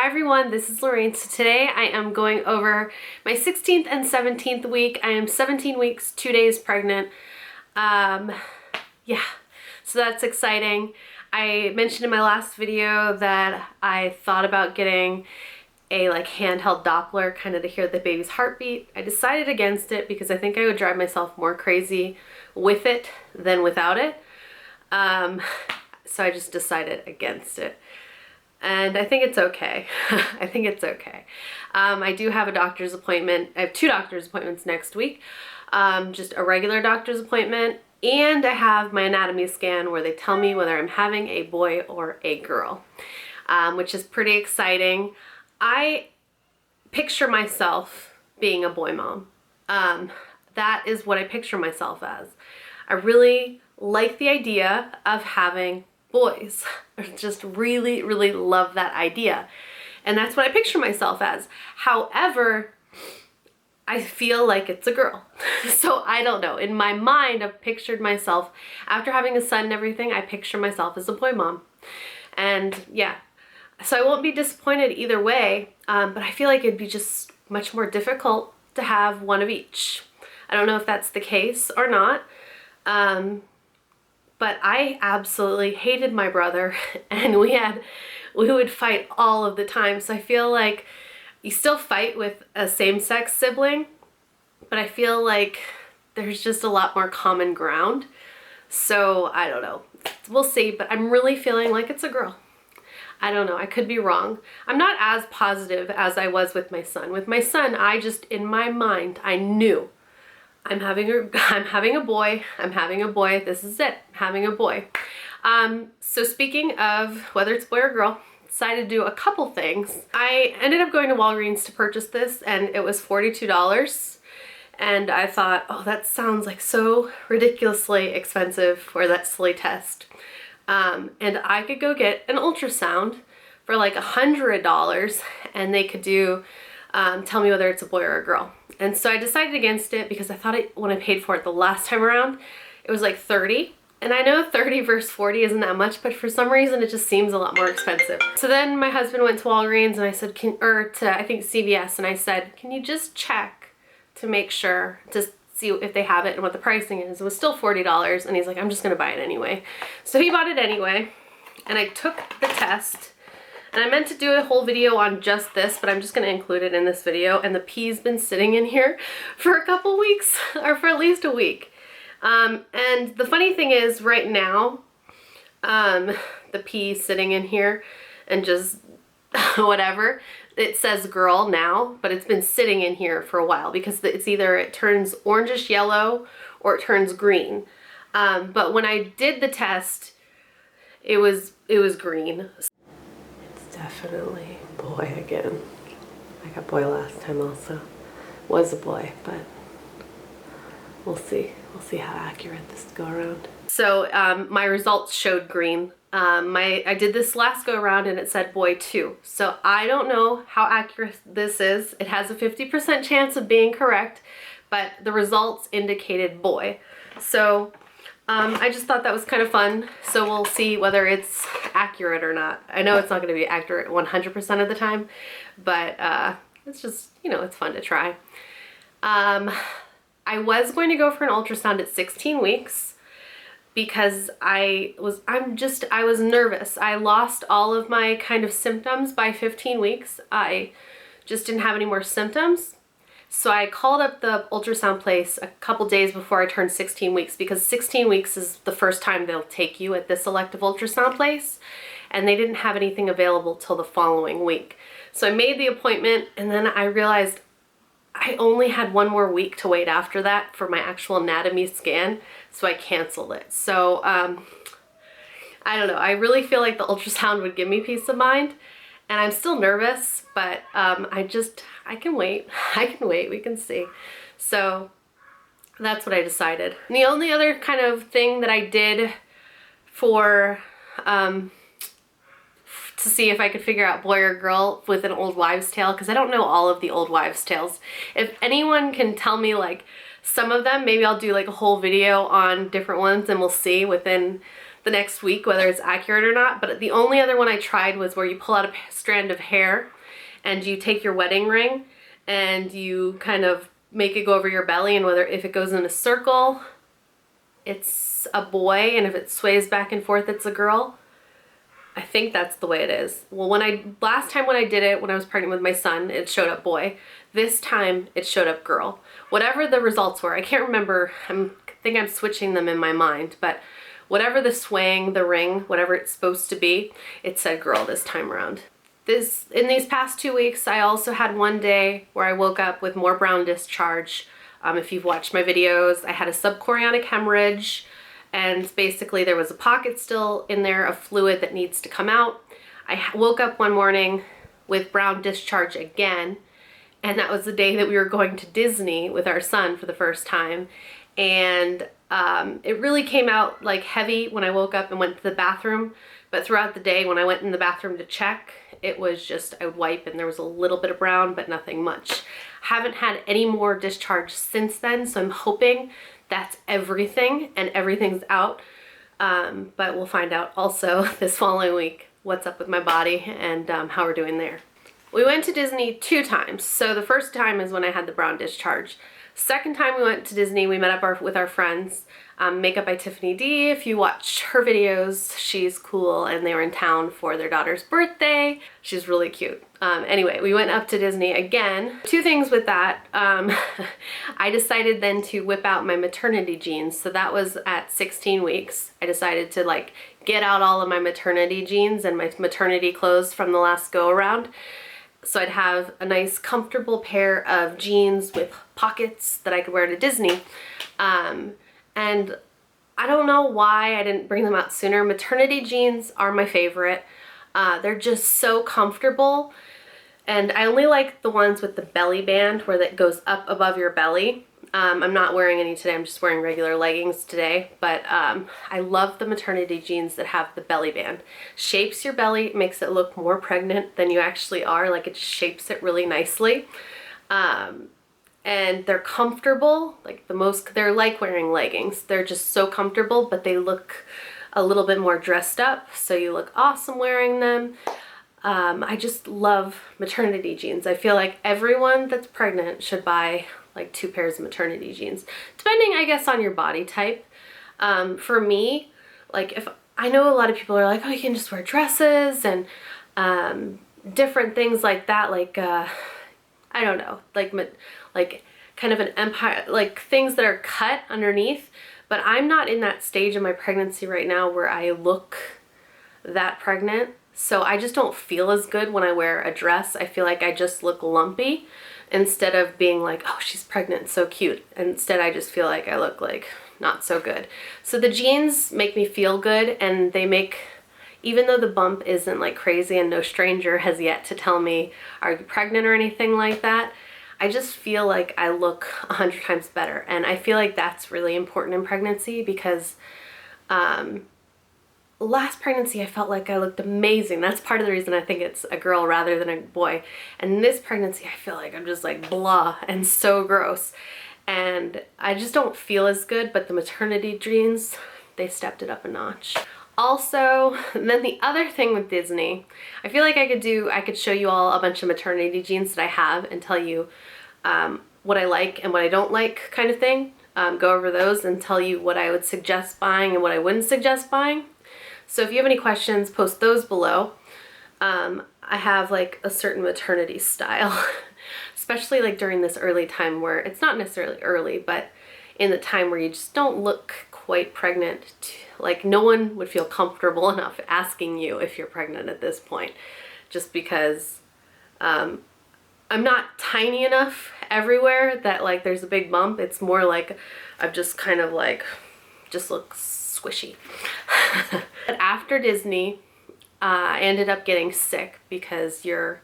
Hi everyone, this is Lorraine. So today I am going over my 16th and 17th week. I am 17 weeks, 2 days pregnant. Yeah, so that's exciting. I mentioned in my last video that I thought about getting a handheld Doppler kind of to hear the baby's heartbeat. I decided against it because I think I would drive myself more crazy with it than without it. So I just decided against it. And I think it's okay. I think it's okay. I do have a doctor's appointment. I have 2 doctor's appointments next week. Just a regular doctor's appointment, and I have my anatomy scan where they tell me whether I'm having a boy or a girl, which is pretty exciting. I picture myself being a boy mom. That is what I picture myself as. I really like the idea of having boys. I just really, really love that idea. And that's what I picture myself as. However, I feel like it's a girl. So I don't know. In my mind, I've pictured myself, after having a son and everything, I picture myself as a boy mom. And yeah, so I won't be disappointed either way, but I feel like it'd be just much more difficult to have one of each. I don't know if that's the case or not. But I absolutely hated my brother, and we would fight all of the time. So I feel like you still fight with a same-sex sibling, but I feel like there's just a lot more common ground. So I don't know. We'll see, but I'm really feeling like it's a girl. I don't know. I could be wrong. I'm not as positive as I was with my son. With my son, I just, in my mind, I knew I'm having a boy, this is it, I'm having a boy. So speaking of whether it's boy or girl, decided to do a couple things. I ended up going to Walgreens to purchase this, and it was $42. And I thought, oh, that sounds like so ridiculously expensive for that silly test. And I could go get an ultrasound for like $100, and they could do, tell me whether it's a boy or a girl. And so I decided against it because I thought when I paid for it the last time around, it was like $30. And I know 30 versus 40 isn't that much, but for some reason it just seems a lot more expensive. So then my husband went to Walgreens, and I said, I think CVS, and I said, can you just check to make sure, to see if they have it and what the pricing is. It was still $40, and he's like, I'm just gonna buy it anyway. So he bought it anyway, and I took the test. And I meant to do a whole video on just this, but I'm just going to include it in this video. And the pee's been sitting in here for a couple weeks, or for at least a week. And the funny thing is, right now, the pee's sitting in here and just whatever. It says girl now, but it's been sitting in here for a while because it's either it turns orangish yellow or it turns green. But when I did the test, it was green. Definitely boy again. I got boy last time also. Was a boy, but we'll see. We'll see how accurate this go around. So my results showed green. I did this last go around and it said boy too. So I don't know how accurate this is. It has a 50% chance of being correct, but the results indicated boy. So I just thought that was kind of fun, so we'll see whether it's accurate or not. I know it's not going to be accurate 100% of the time, but it's just, you know, it's fun to try. I was going to go for an ultrasound at 16 weeks because I was nervous. I lost all of my kind of symptoms by 15 weeks. I just didn't have any more symptoms. So I called up the ultrasound place a couple days before I turned 16 weeks because 16 weeks is the first time they'll take you at this elective ultrasound place, and they didn't have anything available till the following week. So I made the appointment, and then I realized I only had 1 more week to wait after that for my actual anatomy scan, so I canceled it. So I don't know, I really feel like the ultrasound would give me peace of mind. And I'm still nervous, but I can wait. I can wait, we can see. So that's what I decided. And the only other kind of thing that I did for, to see if I could figure out boy or girl with an old wives' tale, because I don't know all of the old wives' tales. If anyone can tell me like some of them, maybe I'll do like a whole video on different ones and we'll see within the next week whether it's accurate or not, but the only other one I tried was where you pull out a strand of hair and you take your wedding ring and you kind of make it go over your belly, and if it goes in a circle, it's a boy, and if it sways back and forth, it's a girl. I think that's the way it is. Well, last time when I did it, when I was pregnant with my son, it showed up boy. This time it showed up girl. Whatever the results were, I can't remember. I think I'm switching them in my mind, but whatever the swaying, the ring, whatever it's supposed to be, it said girl this time around. In these past 2 weeks, I also had one day where I woke up with more brown discharge. If you've watched my videos, I had a subchorionic hemorrhage, and basically there was a pocket still in there of fluid that needs to come out. I woke up one morning with brown discharge again, and that was the day that we were going to Disney with our son for the first time. And it really came out like heavy when I woke up and went to the bathroom, but throughout the day when I went in the bathroom to check, it was just, I would wipe and there was a little bit of brown, but nothing much. Haven't had any more discharge since then, so I'm hoping that's everything and everything's out. But we'll find out also this following week what's up with my body and how we're doing there. We went to Disney 2 times. So the first time is when I had the brown discharge. Second time we went to Disney, we met up with our friends. Makeup by Tiffany D. If you watch her videos, she's cool, and they were in town for their daughter's birthday. She's really cute. Anyway, we went up to Disney again. 2 things with that. I decided then to whip out my maternity jeans. So that was at 16 weeks. I decided to like get out all of my maternity jeans and my maternity clothes from the last go around. So I'd have a nice comfortable pair of jeans with pockets that I could wear to Disney. And I don't know why I didn't bring them out sooner. Maternity jeans are my favorite. They're just so comfortable. And I only like the ones with the belly band where that goes up above your belly. I'm not wearing any today, I'm just wearing regular leggings today, but I love the maternity jeans that have the belly band. Shapes your belly, makes it look more pregnant than you actually are, like it shapes it really nicely. And they're comfortable, they're like wearing leggings. They're just so comfortable, but they look a little bit more dressed up, so you look awesome wearing them. I just love maternity jeans. I feel like everyone that's pregnant should buy like 2 pairs of maternity jeans, depending, I guess, on your body type. For me, like if I know a lot of people are like, oh, you can just wear dresses and different things like that, like I don't know, like kind of an empire, like things that are cut underneath. But I'm not in that stage of my pregnancy right now where I look that pregnant. So I just don't feel as good when I wear a dress. I feel like I just look lumpy instead of being like, oh, she's pregnant, so cute. Instead, I just feel like I look like not so good. So the jeans make me feel good, and they make, even though the bump isn't like crazy and no stranger has yet to tell me, are you pregnant or anything like that, I just feel like I look 100 times better. And I feel like that's really important in pregnancy because last pregnancy I felt like I looked amazing. That's part of the reason I think it's a girl rather than a boy. And this pregnancy I feel like I'm just like blah and so gross. And I just don't feel as good, but the maternity jeans, they stepped it up a notch. Also, then the other thing with Disney, I feel like I could show you all a bunch of maternity jeans that I have and tell you what I like and what I don't like kind of thing. Go over those and tell you what I would suggest buying and what I wouldn't suggest buying. So if you have any questions, post those below. I have like a certain maternity style, especially like during this early time where it's not necessarily early, but in the time where you just don't look quite pregnant. Like no one would feel comfortable enough asking you if you're pregnant at this point, just because I'm not tiny enough everywhere that like there's a big bump. It's more like I've just kind of like just look squishy. But after Disney, I ended up getting sick because your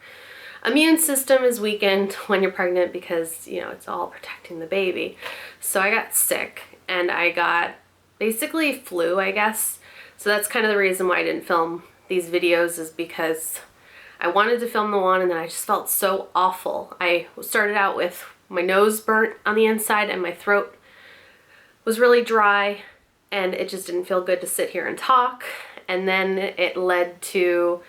immune system is weakened when you're pregnant because, you know, it's all protecting the baby. So I got sick and I got basically flu, I guess. So that's kind of the reason why I didn't film these videos, is because I wanted to film the one and then I just felt so awful. I started out with my nose burnt on the inside and my throat was really dry. and it just didn't feel good to sit here and talk. And then it led to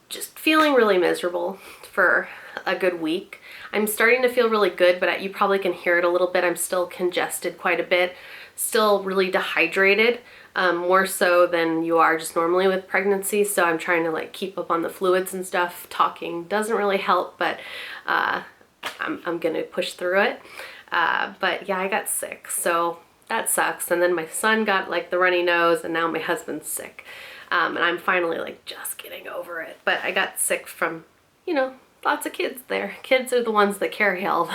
just feeling really miserable for a good week. I'm starting to feel really good, but you probably can hear it a little bit. I'm still congested quite a bit, still really dehydrated, more so than you are just normally with pregnancy. So I'm trying to like keep up on the fluids and stuff. Talking doesn't really help, but I'm gonna push through it. But yeah, I got sick, so that sucks. And then my son got like the runny nose, and now my husband's sick. And I'm finally like just getting over it. But I got sick from, you know, lots of kids there. Kids are the ones that carry all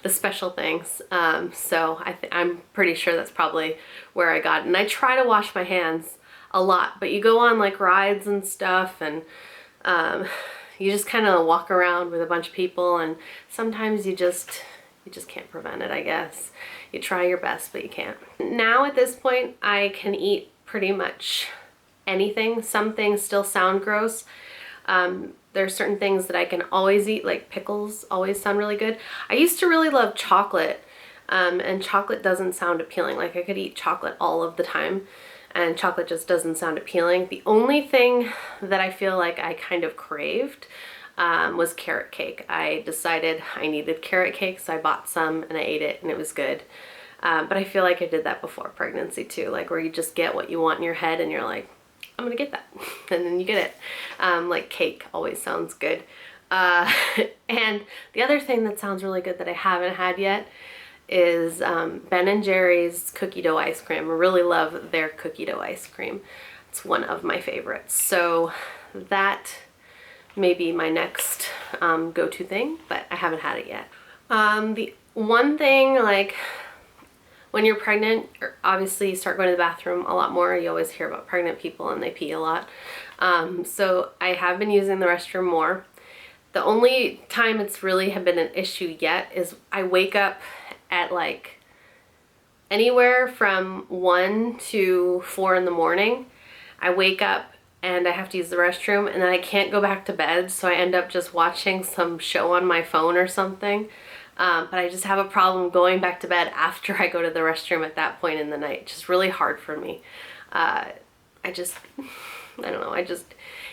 the special things. So I'm pretty sure that's probably where I got it. And I try to wash my hands a lot, but you go on like rides and stuff, and you just kind of walk around with a bunch of people, and sometimes you just can't prevent it, I guess. You try your best, but you can't. Now at this point, I can eat pretty much anything. Some things still sound gross. There are certain things that I can always eat, like pickles always sound really good. I used to really love chocolate, and chocolate doesn't sound appealing. Like I could eat chocolate all of the time, and chocolate just doesn't sound appealing. The only thing that I feel like I kind of craved was carrot cake. I decided I needed carrot cake, so I bought some and I ate it, and it was good. But I feel like I did that before pregnancy too, like where you just get what you want in your head and you're like, I'm gonna get that, and then you get it. Like cake always sounds good. And the other thing that sounds really good that I haven't had yet is Ben & Jerry's cookie dough ice cream. I really love their cookie dough ice cream. It's one of my favorites. So that may be my next go-to thing, but I haven't had it yet. The one thing, like when you're pregnant, obviously you start going to the bathroom a lot more. You always hear about pregnant people and they pee a lot. So I have been using the restroom more. The only time it's really have been an issue yet is I wake up at like anywhere from 1 to 4 in the morning. I wake up and I have to use the restroom, and then I can't go back to bed, so I end up just watching some show on my phone or something. But I just have a problem going back to bed after I go to the restroom at that point in the night. It's just really hard for me. I don't know,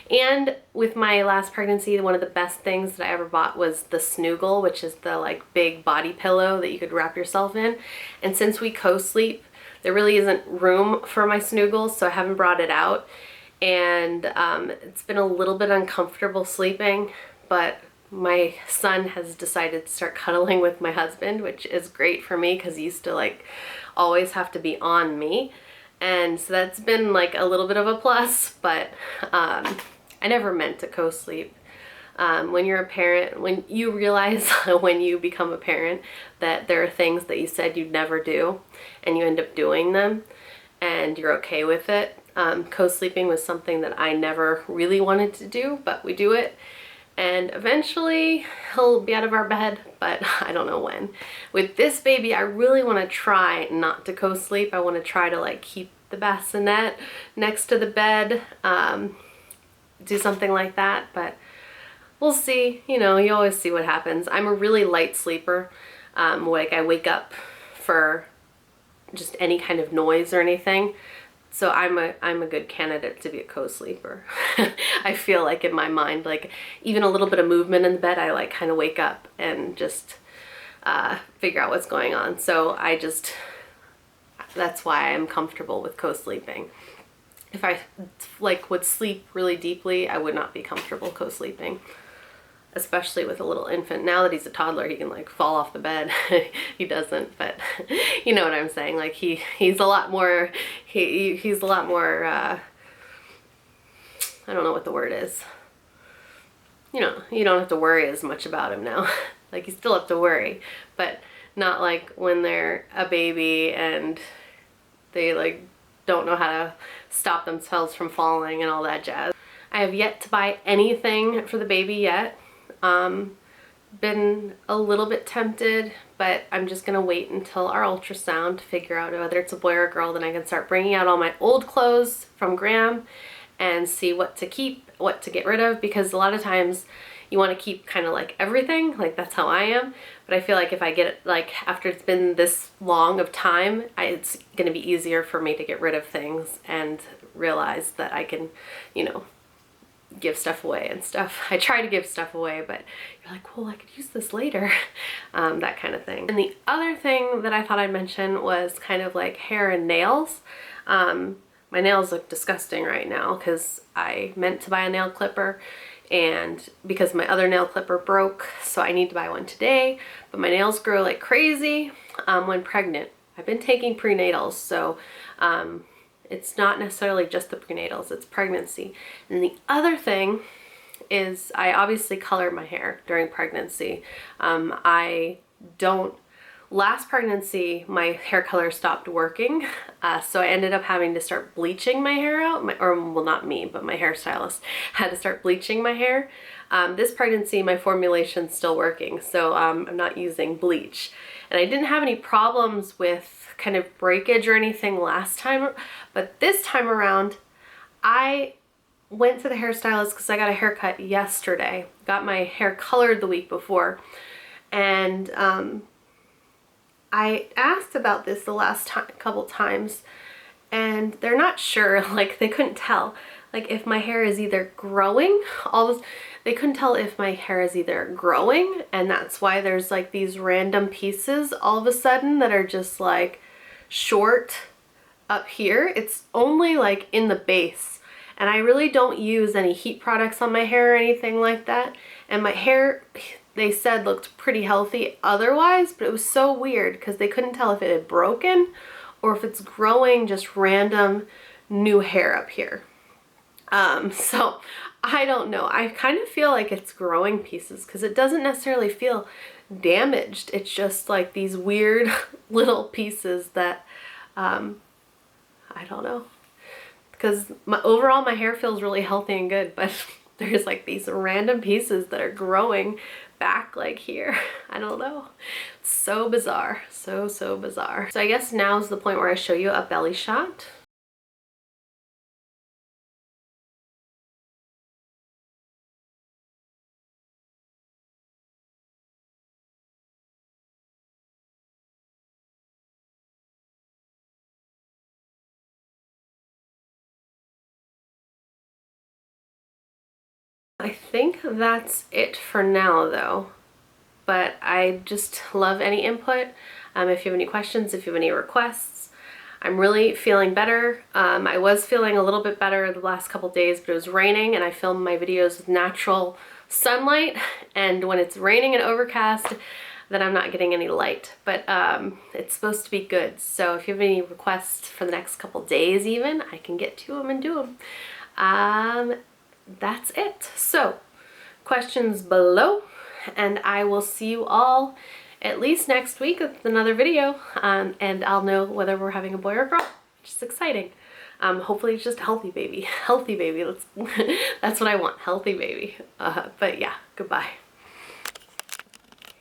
and with my last pregnancy, one of the best things that I ever bought was the Snuggle, which is the like big body pillow that you could wrap yourself in. And since we co-sleep, there really isn't room for my Snuggle, so I haven't brought it out. And it's been a little bit uncomfortable sleeping, but my son has decided to start cuddling with my husband, which is great for me because he used to like always have to be on me. And so that's been like a little bit of a plus, but I never meant to co-sleep. When you're a parent, when you realize when you become a parent that there are things that you said you'd never do and you end up doing them and you're okay with it. Co-sleeping was something that I never really wanted to do, but we do it. And eventually he'll be out of our bed, but I don't know when. With this baby, I really want to try not to co-sleep. I want to try to like keep the bassinet next to the bed, do something like that, but we'll see. You know, you always see what happens. I'm a really light sleeper. Like I wake up for just any kind of noise or anything. So I'm a good candidate to be a co-sleeper. I feel like in my mind, like even a little bit of movement in the bed, I like kind of wake up and just figure out what's going on. So that's why I'm comfortable with co-sleeping. If I like would sleep really deeply, I would not be comfortable co-sleeping, especially with a little infant. Now that he's a toddler, he can like fall off the bed. He doesn't, but you know what I'm saying. Like he's a lot more, he's a lot more, I don't know what the word is. You know, you don't have to worry as much about him now. Like you still have to worry, but not like when they're a baby and they like don't know how to stop themselves from falling and all that jazz. I have yet to buy anything for the baby yet. Been a little bit tempted, but I'm just gonna wait until our ultrasound to figure out whether it's a boy or a girl. Then I can start bringing out all my old clothes from Graham and see what to keep, what to get rid of, because a lot of times you want to keep kind of like everything, like that's how I am. But I feel like if I get it, like after it's been this long of time, it's going to be easier for me to get rid of things and realize that I can, you know, give stuff away and stuff. I try to give stuff away, but you're like, well, I could use this later, that kind of thing. And the other thing that I thought I'd mention was kind of like hair and nails. My nails look disgusting right now because I meant to buy a nail clipper, and because my other nail clipper broke, so I need to buy one today. But my nails grow like crazy when pregnant. I've been taking prenatals, so it's not necessarily just the prenatals, it's pregnancy. And the other thing is I obviously color my hair during pregnancy. Last pregnancy, my hair color stopped working, so I ended up having to start bleaching my hair out, well, not me, but my hairstylist had to start bleaching my hair. This pregnancy, my formulation's still working, so I'm not using bleach. And I didn't have any problems with kind of breakage or anything last time, but this time around, I went to the hairstylist because I got a haircut yesterday. Got my hair colored the week before, and I asked about this the last couple times, and they're not sure, like they couldn't tell, like if my hair is either growing, they couldn't tell if my hair is either growing, and that's why there's like these random pieces all of a sudden that are just like short up here. It's only like in the base, and I really don't use any heat products on my hair or anything like that, and my hair, they said, looked pretty healthy otherwise, but it was so weird because they couldn't tell if it had broken or if it's growing just random new hair up here. So I don't know. I kind of feel like it's growing pieces because it doesn't necessarily feel damaged. It's just like these weird little pieces that, I don't know. Because overall my hair feels really healthy and good, but there's like these random pieces that are growing back like here. I don't know. It's so bizarre. So bizarre. So I guess now's the point where I show you a belly shot. I think that's it for now though, but I just love any input. If you have any questions, if you have any requests. I'm really feeling better. I was feeling a little bit better the last couple days, but it was raining and I filmed my videos with natural sunlight, and when it's raining and overcast, then I'm not getting any light, but it's supposed to be good. So if you have any requests for the next couple days even, I can get to them and do them. That's it. So questions below, and I will see you all at least next week with another video, and I'll know whether we're having a boy or a girl, which is exciting. Hopefully it's just a healthy baby. Healthy baby. That's what I want, healthy baby. But yeah, goodbye.